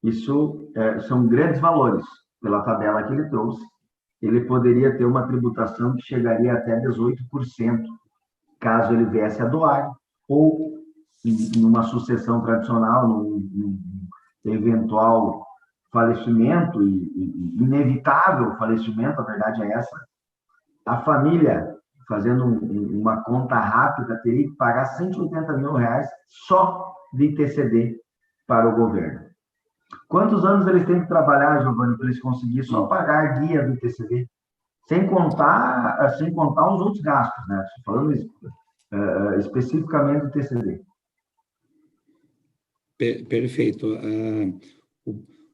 isso são grandes valores. Pela tabela que ele trouxe, ele poderia ter uma tributação que chegaria até 18%, caso ele viesse a doar, ou numa sucessão tradicional, num eventual falecimento, e inevitável falecimento, a verdade é essa, a família, fazendo uma conta rápida, teria que pagar 180 mil reais só de ITCD para o governo. Quantos anos eles têm que trabalhar, Giovanni, para eles conseguirem só pagar a guia do ITCD? Sem contar os outros gastos, né? Estou falando especificamente do ITCD. Perfeito.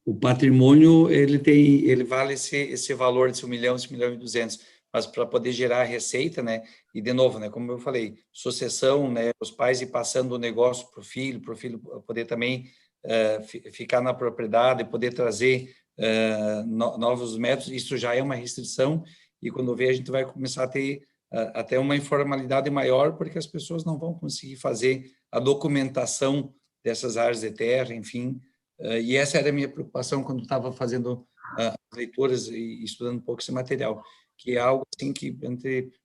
O patrimônio, ele vale esse valor de 1 milhão, 1 milhão e 200, mas para poder gerar receita, né? E, de novo, né? Como eu falei, sucessão, né? Os pais ir passando o negócio para o filho poder também ficar na propriedade, poder trazer novos métodos, isso já é uma restrição, e quando vê, a gente vai começar a ter até uma informalidade maior, porque as pessoas não vão conseguir fazer a documentação dessas áreas de terra, enfim, e essa era a minha preocupação quando estava fazendo as leituras e estudando um pouco esse material, que é algo assim que,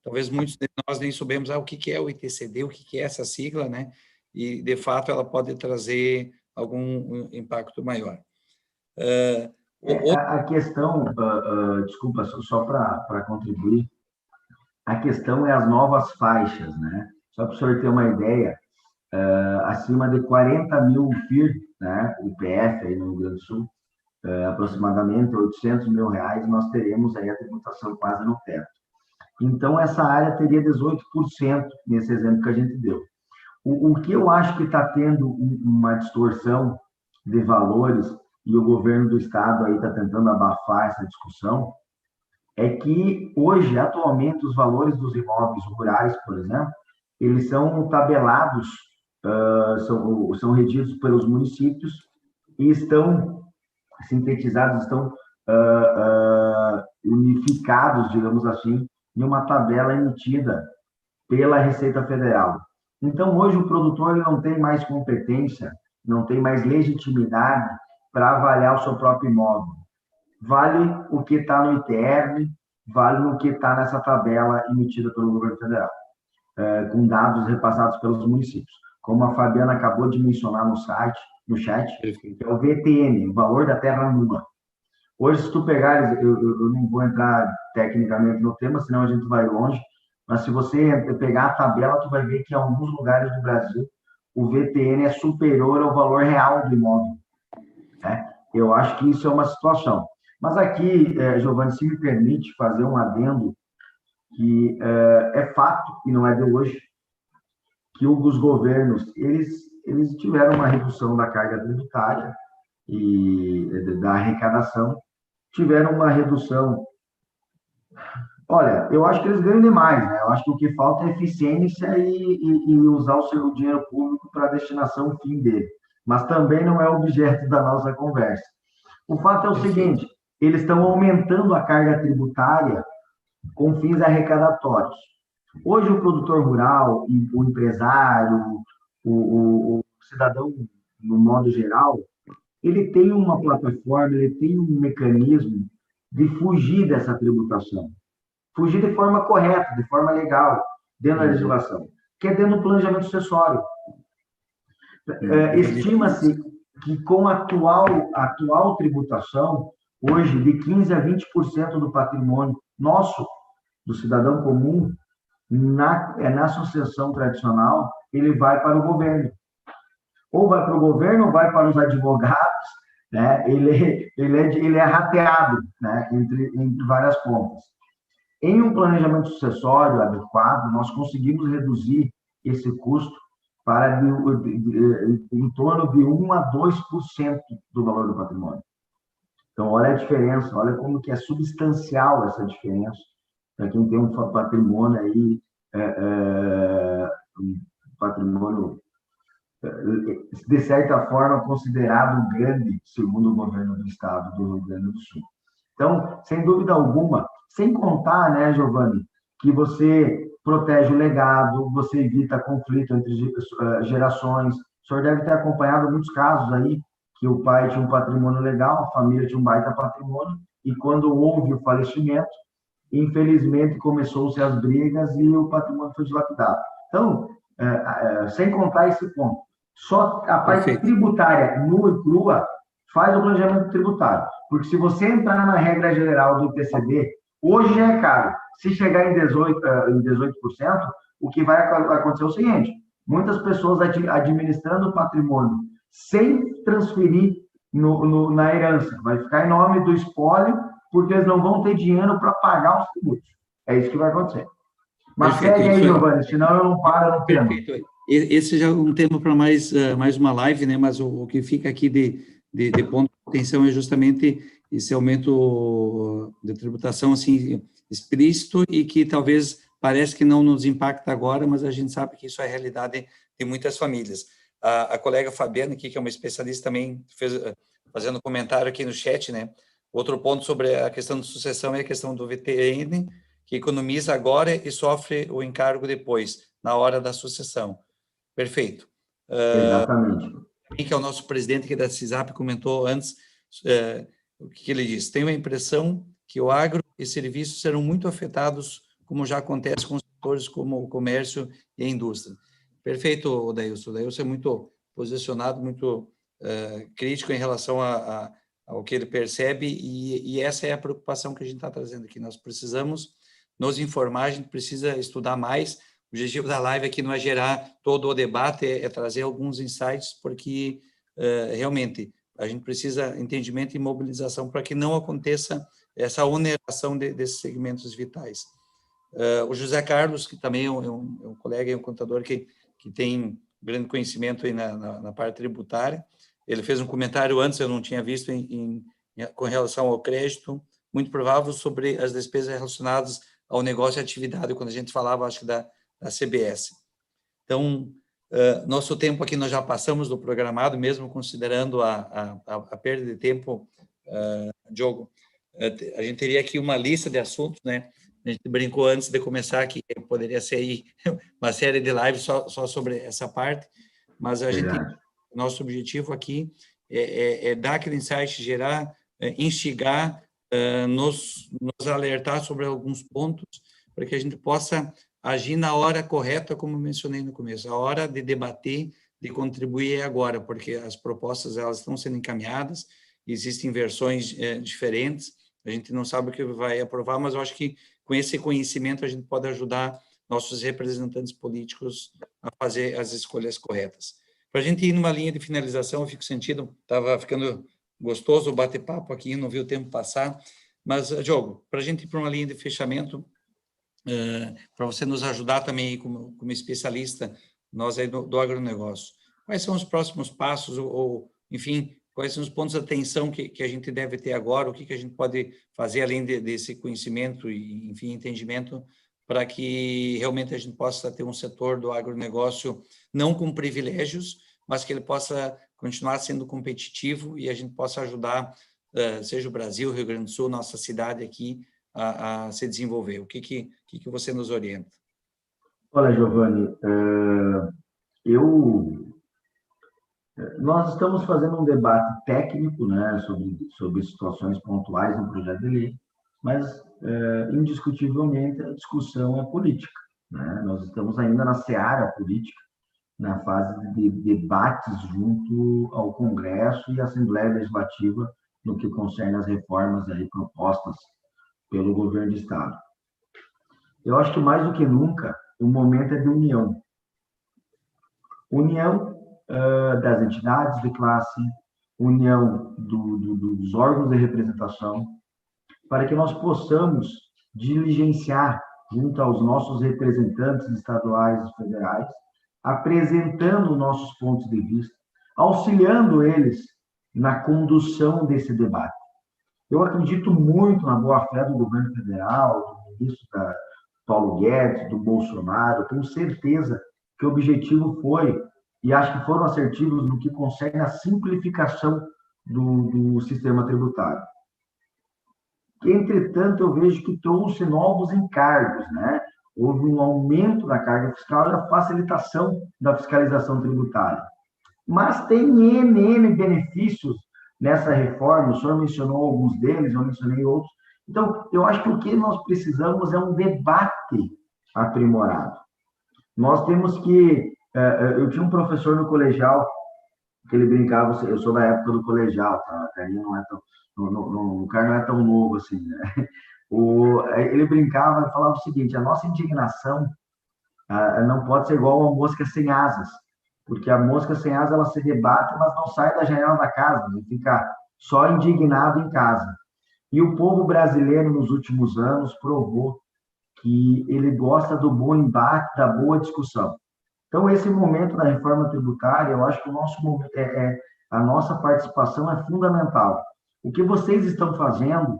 talvez muitos de nós nem soubemos o que é o ITCD, o que é essa sigla, né? E, de fato, ela pode trazer algum impacto maior. A questão, desculpa, só para contribuir, a questão é as novas faixas, né? Só para o senhor ter uma ideia, acima de 40 mil FIR, né, o PF aí no Rio Grande do Sul, aproximadamente 800 mil reais, nós teremos aí a tributação quase no teto. Então, essa área teria 18% nesse exemplo que a gente deu. O que eu acho que está tendo uma distorção de valores, e o governo do Estado aí está tentando abafar essa discussão, é que hoje, atualmente, os valores dos imóveis rurais, por exemplo, eles são tabelados, são redigidos pelos municípios e estão sintetizados, estão unificados, digamos assim, em uma tabela emitida pela Receita Federal. Então, hoje, o produtor não tem mais competência, não tem mais legitimidade para avaliar o seu próprio imóvel. Vale o que está no ITR, vale o que está nessa tabela emitida pelo governo federal, com dados repassados pelos municípios. Como a Fabiana acabou de mencionar no chat, que é o VTN, o valor da terra nua. Hoje, se tu pegares, eu não vou entrar tecnicamente no tema, senão a gente vai longe, mas se você pegar a tabela, tu vai ver que em alguns lugares do Brasil o VTN é superior ao valor real do imóvel. Né? Eu acho que isso é uma situação. Mas aqui, Giovanni, se me permite fazer um adendo que é fato, e não é de hoje, que os governos, eles tiveram uma redução da carga tributária e da arrecadação, tiveram uma redução. Olha, eu acho que eles ganham demais, né? Eu acho que o que falta é eficiência e usar o seu dinheiro público para a destinação fim dele. Mas também não é objeto da nossa conversa. O fato é o seguinte, eles estão aumentando a carga tributária com fins arrecadatórios. Hoje, o produtor rural, o empresário, o cidadão, no modo geral, ele tem uma plataforma, ele tem um mecanismo de fugir dessa tributação. Fugir de forma correta, de forma legal, dentro da legislação, que é dentro do planejamento sucessório. Estima-se que com a atual tributação, hoje, de 15% a 20% do patrimônio nosso, do cidadão comum, na sucessão tradicional, ele vai para o governo. Ou vai para o governo, ou vai para os advogados, né? Ele é rateado, né? entre várias pontas. Em um planejamento sucessório adequado, nós conseguimos reduzir esse custo para em torno de 1% a 2% do valor do patrimônio. Então, olha a diferença, olha como que é substancial essa diferença para quem tem um patrimônio aí, um patrimônio, de certa forma, considerado grande, segundo o governo do estado do Rio Grande do Sul. Então, sem dúvida alguma, sem contar, né, Giovanni, que você protege o legado, você evita conflito entre gerações. O senhor deve ter acompanhado muitos casos aí, que o pai tinha um patrimônio legal, a família tinha um baita patrimônio, e quando houve o falecimento, infelizmente começou-se as brigas e o patrimônio foi dilapidado. Então, sem contar esse ponto, só a parte tributária nua e crua faz o planejamento tributário. Porque se você entrar na regra geral do IPCD, hoje já é caro. Se chegar em 18%, o que vai acontecer é o seguinte, muitas pessoas administrando o patrimônio sem transferir na herança, vai ficar em nome do espólio, porque eles não vão ter dinheiro para pagar os tributos. É isso que vai acontecer. Mas Perfeito, segue aí, Giovanni, senão eu não paro no tema. Perfeito. Esse já é um tema para mais uma live, né? Mas o que fica aqui de ponto de atenção é justamente esse aumento de tributação assim, explícito e que talvez parece que não nos impacta agora, mas a gente sabe que isso é a realidade de muitas famílias. A colega Fabiana, aqui, que é uma especialista, também fez, fazendo comentário aqui no chat, né? Outro ponto sobre a questão de sucessão é a questão do VTN, que economiza agora e sofre o encargo depois, na hora da sucessão. Perfeito. Exatamente. Que é o nosso presidente aqui da CISAP comentou antes, o que ele disse, tenho a impressão que o agro e serviços serão muito afetados, como já acontece com setores como o comércio e a indústria. Perfeito, Odailson. O Odailson é muito posicionado, muito crítico em relação ao que ele percebe, e essa é a preocupação que a gente está trazendo aqui. Nós precisamos nos informar, a gente precisa estudar mais. O objetivo da live aqui não é gerar todo o debate, é trazer alguns insights, porque realmente a gente precisa de entendimento e mobilização para que não aconteça essa oneração desses segmentos vitais. O José Carlos, que também é um colega e um contador que tem grande conhecimento aí na parte tributária, ele fez um comentário antes, eu não tinha visto, com relação ao crédito, muito provável sobre as despesas relacionadas ao negócio e atividade, quando a gente falava, acho que da CBS. Então, nosso tempo aqui nós já passamos do programado, mesmo considerando a perda de tempo, Diogo. A gente teria aqui uma lista de assuntos, né? A gente brincou antes de começar que poderia ser aí uma série de lives só sobre essa parte, mas a gente, nosso objetivo aqui é dar aquele insight, gerar, instigar, nos alertar sobre alguns pontos, para que a gente possa agir na hora correta, como mencionei no começo. A hora de debater, de contribuir é agora, porque as propostas elas estão sendo encaminhadas, existem versões diferentes, a gente não sabe o que vai aprovar, mas eu acho que com esse conhecimento a gente pode ajudar nossos representantes políticos a fazer as escolhas corretas. Para a gente ir numa linha de finalização, eu fico sentindo, estava ficando gostoso o bate-papo aqui, não vi o tempo passar, mas, Diogo, para a gente ir para uma linha de fechamento, para você nos ajudar também aí como especialista, nós aí do agronegócio. Quais são os próximos passos, ou enfim, quais são os pontos de atenção que a gente deve ter agora, o que a gente pode fazer além desse conhecimento e, enfim, entendimento, para que realmente a gente possa ter um setor do agronegócio não com privilégios, mas que ele possa continuar sendo competitivo e a gente possa ajudar, seja o Brasil, Rio Grande do Sul, nossa cidade aqui, a se desenvolver. O que você nos orienta? Olha, Giovanni, nós estamos fazendo um debate técnico, né, sobre situações pontuais no projeto de lei, mas, indiscutivelmente, a discussão é política, né? Nós estamos ainda na seara política, na fase de debates junto ao Congresso e à Assembleia Legislativa no que concerne as reformas aí propostas pelo governo do Estado. Eu acho que, mais do que nunca, o momento é de união. União das entidades de classe, união dos órgãos de representação, para que nós possamos diligenciar junto aos nossos representantes estaduais e federais, apresentando nossos pontos de vista, auxiliando eles na condução desse debate. Eu acredito muito na boa-fé do governo federal, do ministro Paulo Guedes, do Bolsonaro. Tenho certeza que o objetivo foi, e acho que foram assertivos no que concerne a simplificação do sistema tributário. Entretanto, eu vejo que trouxe novos encargos, né? Houve um aumento da carga fiscal e a facilitação da fiscalização tributária. Mas tem N benefícios nessa reforma, o senhor mencionou alguns deles, eu mencionei outros. Então, eu acho que o que nós precisamos é um debate aprimorado. Nós temos que... Eu tinha um professor no colegial que ele brincava, eu sou da época do colegial, tá? O carinha não é tão... O cara não é tão novo assim, né? Ele brincava e falava o seguinte: a nossa indignação não pode ser igual a uma mosca sem asas, porque a mosca sem asas ela se debate, mas não sai da janela da casa, ele fica só indignado em casa. E o povo brasileiro, nos últimos anos, provou que ele gosta do bom embate, da boa discussão. Então, esse momento da reforma tributária, eu acho que a nossa participação é fundamental. O que vocês estão fazendo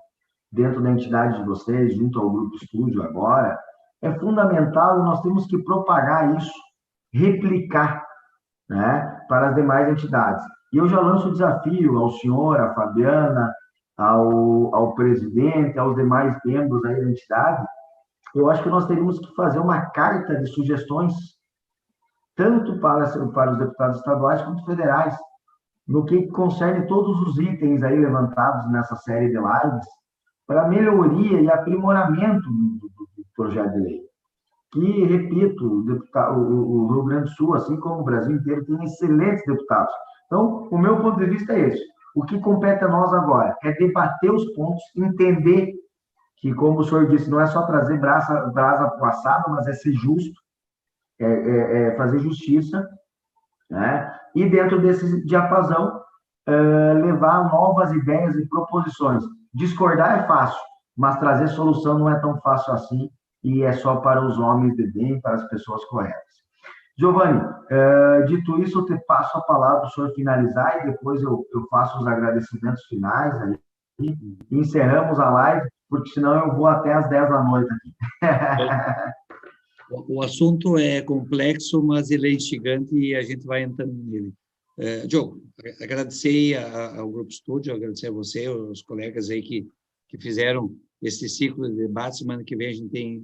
dentro da entidade de vocês, junto ao Grupo Estúdio agora, é fundamental e nós temos que propagar isso, replicar, né, para as demais entidades. E eu já lanço o desafio ao senhor, à Fabiana, ao presidente, aos demais membros aí da entidade. Eu acho que nós teríamos que fazer uma carta de sugestões, tanto para os deputados estaduais quanto federais, no que concerne todos os itens aí levantados nessa série de lives, para melhoria e aprimoramento do projeto de lei. Que, repito, o Rio Grande do Sul, assim como o Brasil inteiro, tem excelentes deputados. Então, o meu ponto de vista é esse. O que compete a nós agora é debater os pontos, entender que, como o senhor disse, não é só trazer brasa para o assado, mas é ser justo, fazer justiça, né? E dentro desse diapasão, levar novas ideias e proposições. Discordar é fácil, mas trazer solução não é tão fácil assim, e é só para os homens de bem, para as pessoas corretas. Giovanni, dito isso, eu te passo a palavra para o senhor finalizar, e depois eu faço os agradecimentos finais, aí, e encerramos a live, porque senão eu vou até às 10 da noite aqui. O assunto é complexo, mas ele é instigante e a gente vai entrando nele. Diogo, agradecer ao Grupo Estúdio, agradecer a você, os colegas aí que fizeram esse ciclo de debate. Semana que vem a gente tem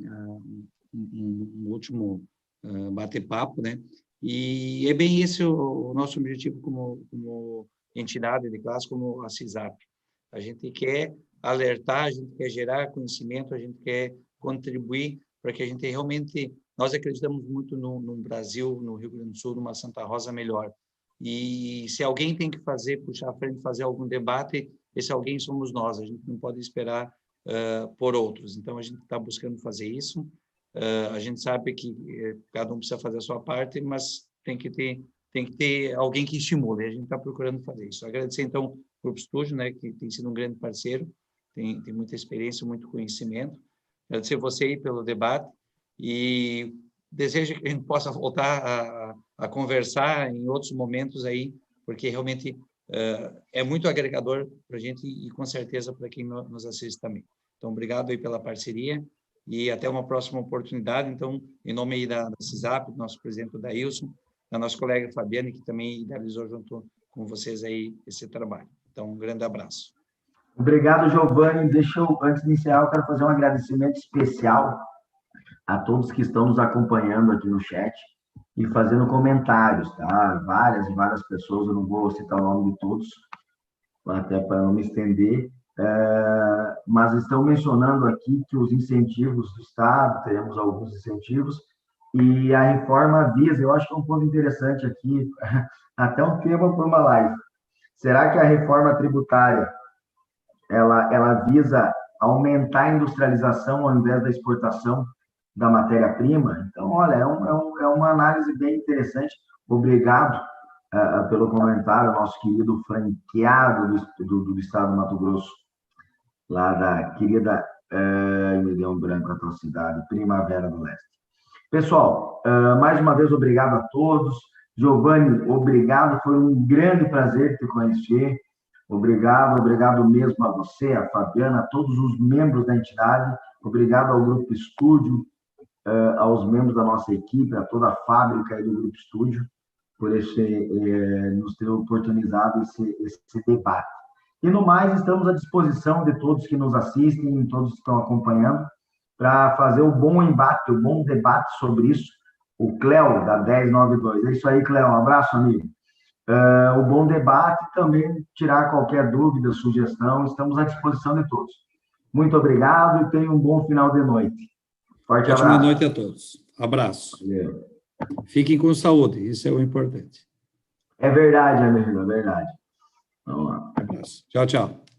um último bate-papo, né? E é bem esse o nosso objetivo como entidade de classe, como a CISAP. A gente quer alertar, a gente quer gerar conhecimento, a gente quer contribuir para que a gente realmente... Nós acreditamos muito no Brasil, no Rio Grande do Sul, numa Santa Rosa melhor. E se alguém tem que puxar a frente, fazer algum debate, esse alguém somos nós. A gente não pode esperar por outros. Então, a gente está buscando fazer isso. A gente sabe que cada um precisa fazer a sua parte, mas tem que ter alguém que estimule. A gente está procurando fazer isso. Agradecer, então, o Grupo Estúdio, né, que tem sido um grande parceiro, tem muita experiência, muito conhecimento. agradecer você aí pelo debate e desejo que a gente possa voltar a conversar em outros momentos aí, porque realmente é muito agregador para a gente e com certeza para quem nos assiste também. Então, obrigado aí pela parceria e até uma próxima oportunidade. Então, em nome aí da CISAP, do nosso presidente Daílson, da nossa colega Fabiane, que também idealizou junto com vocês aí esse trabalho. Então, um grande abraço. Obrigado, Giovanni. Antes de encerrar, eu quero fazer um agradecimento especial a todos que estão nos acompanhando aqui no chat e fazendo comentários, tá? Várias e várias pessoas, eu não vou citar o nome de todos, até para não me estender, mas estão mencionando aqui que os incentivos do Estado, teremos alguns incentivos, e a reforma visa, eu acho que é um ponto interessante aqui, até um tema para uma live. Será que a reforma tributária ela visa aumentar a industrialização ao invés da exportação da matéria-prima? Então, olha, é uma análise bem interessante. Obrigado pelo comentário, nosso querido franqueado do Estado do Mato Grosso, lá da querida, me deu um branco a tua cidade, Primavera do Leste. Pessoal, mais uma vez, obrigado a todos. Giovanni, obrigado, foi um grande prazer te conhecer. Obrigado mesmo a você, a Fabiana, a todos os membros da entidade. Obrigado ao Grupo Estúdio, aos membros da nossa equipe, a toda a fábrica aí do Grupo Estúdio, por nos ter oportunizado esse debate. E no mais, estamos à disposição de todos que nos assistem, todos que estão acompanhando, para fazer o bom embate, o bom debate sobre isso. O Cléo, da 1092. É isso aí, Cléo. Um abraço, amigo. O bom debate, também tirar qualquer dúvida, sugestão, estamos à disposição de todos. Muito obrigado e tenham um bom final de noite. Forte abraço. Boa noite a todos. Abraço. Valeu. Fiquem com saúde, isso é o importante. É verdade, amigo, é verdade. Vamos lá. Um abraço. Tchau, tchau.